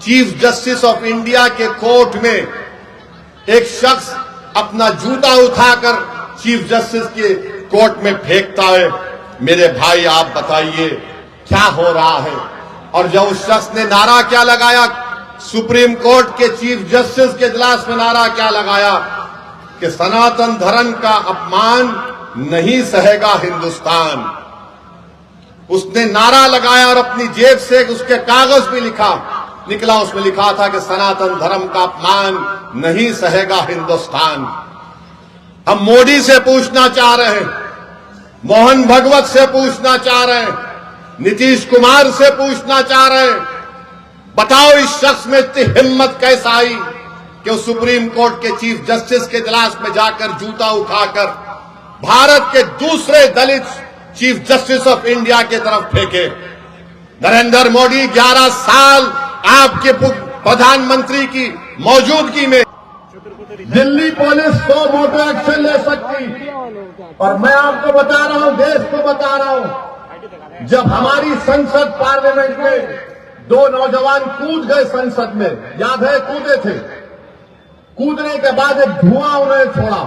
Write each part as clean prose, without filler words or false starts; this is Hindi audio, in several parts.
चीफ जस्टिस ऑफ इंडिया के कोर्ट में एक शख्स अपना जूता उठाकर चीफ जस्टिस के कोर्ट में फेंकता है। मेरे भाई आप बताइए क्या हो रहा है? और जब उस शख्स ने नारा क्या लगाया, सुप्रीम कोर्ट के चीफ जस्टिस के इजलास में नारा क्या लगाया कि सनातन धर्म का अपमान नहीं सहेगा हिंदुस्तान। उसने नारा लगाया और अपनी जेब से उसके कागज भी निकला, उसमें लिखा था कि सनातन धर्म का अपमान नहीं सहेगा हिंदुस्तान। हम मोदी से पूछना चाह रहे हैं, मोहन भगवत से पूछना चाह रहे हैं, नीतीश कुमार से पूछना चाह रहे हैं, बताओ इस शख्स में इतनी हिम्मत कैसे आई कि वो सुप्रीम कोर्ट के चीफ जस्टिस के इजलास में जाकर जूता उठाकर भारत के दूसरे दलित चीफ जस्टिस ऑफ इंडिया की तरफ फेंके। नरेंद्र मोदी 11 साल आपके प्रधानमंत्री की मौजूदगी में दिल्ली पुलिस 100 मोटर एक्शन ले सकती। और मैं आपको बता रहा हूं, देश को बता रहा हूं, जब हमारी संसद पार्लियामेंट में 2 नौजवान कूद गए संसद में, याद है? कूदे थे। कूदने के बाद एक धुआं उन्होंने छोड़ा,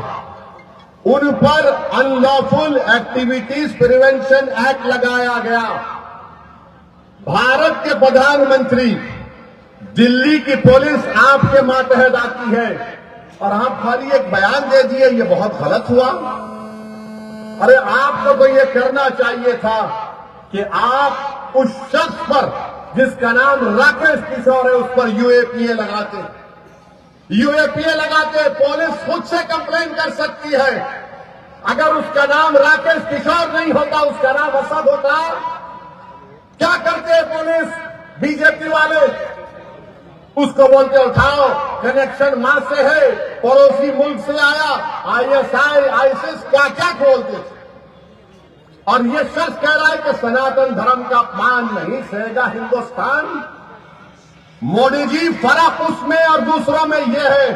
उन पर अनलॉफुल एक्टिविटीज प्रिवेंशन एक्ट लगाया गया। भारत के प्रधानमंत्री, दिल्ली की पुलिस आपके मातहत आती है और आप खाली एक बयान दे दिए, ये बहुत गलत हुआ। अरे आपको तो ये करना चाहिए था कि आप उस शख्स पर जिसका नाम राकेश किशोर है उस पर यूएपीए लगाते। पुलिस खुद से कंप्लेन कर सकती है। अगर उसका नाम राकेश किशोर नहीं होता, उसका नाम असद होता, क्या करते पुलिस? बीजेपी वाले उसको बोलते उठाओ, कनेक्शन मां से है, पड़ोसी मुल्क से आया, आईएसआई, आईसिस, क्या क्या बोलते थे। और ये शख्स कह रहा है कि सनातन धर्म का अपमान नहीं सहेगा हिंदुस्तान। मोदी जी, फर्क उसमें और दूसरों में यह है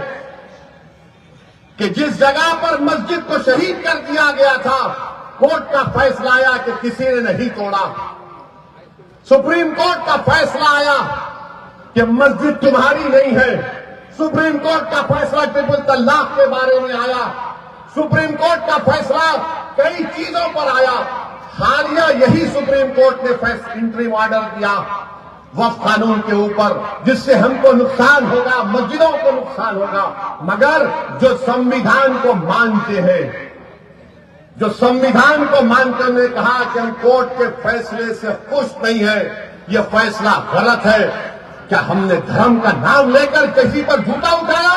कि जिस जगह पर मस्जिद को शहीद कर दिया गया था, कोर्ट का फैसला आया कि किसी ने नहीं तोड़ा। सुप्रीम कोर्ट का फैसला आया कि मस्जिद तुम्हारी नहीं है। सुप्रीम कोर्ट का फैसला ट्रिपल तलाक के बारे में आया। सुप्रीम कोर्ट का फैसला कई चीजों पर आया। हालिया यही सुप्रीम कोर्ट ने इंटरिम ऑर्डर दिया वक्फ कानून के ऊपर, जिससे हमको नुकसान होगा, मस्जिदों को नुकसान होगा। मगर जो संविधान को मानते हैं, जो संविधान को मानकर ने कहा कि हम कोर्ट के फैसले से खुश नहीं है, यह फैसला गलत है। क्या हमने धर्म का नाम लेकर किसी पर जूता उठाया?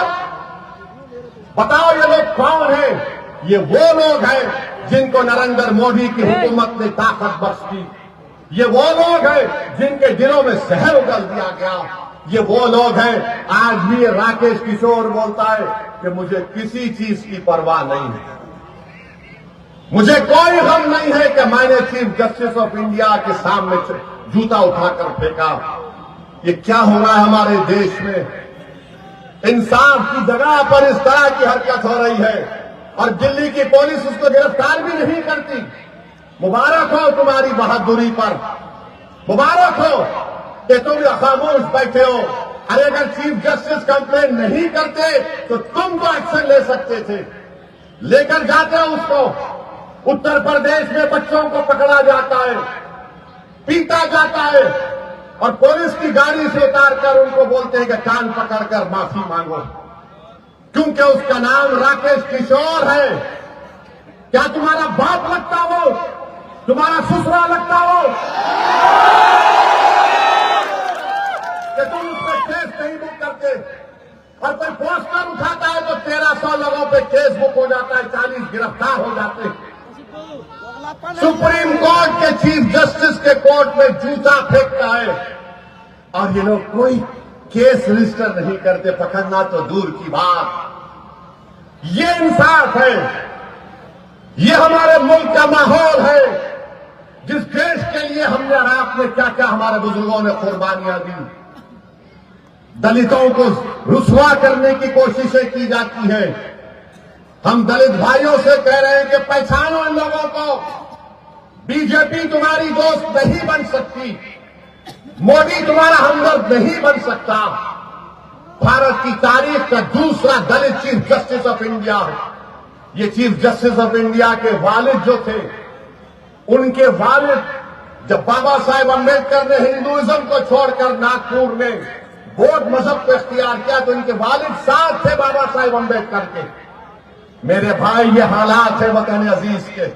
बताओ ये लोग कौन है? ये वो लोग हैं जिनको नरेंद्र मोदी की हुकूमत ने ताकत बख्शी। ये वो लोग हैं जिनके दिलों में जहर उगल दिया गया। ये वो लोग हैं, आज भी राकेश किशोर बोलता है कि मुझे किसी चीज की परवाह नहीं है, मुझे कोई गम नहीं है कि मैंने चीफ जस्टिस ऑफ इंडिया के सामने जूता उठाकर फेंका। ये क्या हो रहा है हमारे देश में? इंसाफ की जगह पर इस तरह की हरकत हो रही है और दिल्ली की पुलिस उसको गिरफ्तार भी नहीं करती। मुबारक हो तुम्हारी बहादुरी पर, मुबारक हो कि तुम खामोश बैठे हो। अरे अगर चीफ जस्टिस कंप्लेन नहीं करते तो तुम तो एक्शन ले सकते थे, लेकर जाते हो उसको। उत्तर प्रदेश में बच्चों को पकड़ा जाता है, पीटा जाता है और पुलिस की गाड़ी से उतारकर उनको बोलते हैं कि कान पकड़कर माफी मांगो, क्योंकि उसका नाम राकेश किशोर है। क्या तुम्हारा बाप लगता हो? तुम्हारा ससुरा लगता हो कि तुम उस पर केस नहीं बुक करते? और कोई पोस्टर उठाता है तो 1300 लोगों पे केस बुक हो जाता है, 40 गिरफ्तार हो जाते हैं। सुप्रीम कोर्ट के चीफ जस्टिस के कोर्ट में जूता फेंकता है और ये लोग कोई केस रजिस्टर नहीं करते, पकड़ना तो दूर की बात। ये इंसाफ है, ये हमारे मुल्क का माहौल है जिस देश के लिए हमने और आपने क्या क्या हमारे बुजुर्गों ने कुर्बानियां दी। दलितों को रुसवा करने की कोशिशें की जाती हैं। हम दलित भाइयों से कह रहे हैं कि पहचानो इन लोगों को। बीजेपी तुम्हारी दोस्त नहीं बन सकती। मोदी तुम्हारा हमदर्द नहीं बन सकता। भारत की तारीख का दूसरा दलित चीफ जस्टिस ऑफ इंडिया है। ये चीफ जस्टिस ऑफ इंडिया के वालिद जो थे, उनके वालिद जब बाबा साहेब अम्बेडकर ने हिंदुइज्म को छोड़कर नागपुर में बौद्ध मजहब को इख्तियार किया तो इनके वालिद साथ थे बाबा साहेब अम्बेडकर के। मेरे भाई, ये हालात है वतन अजीज के।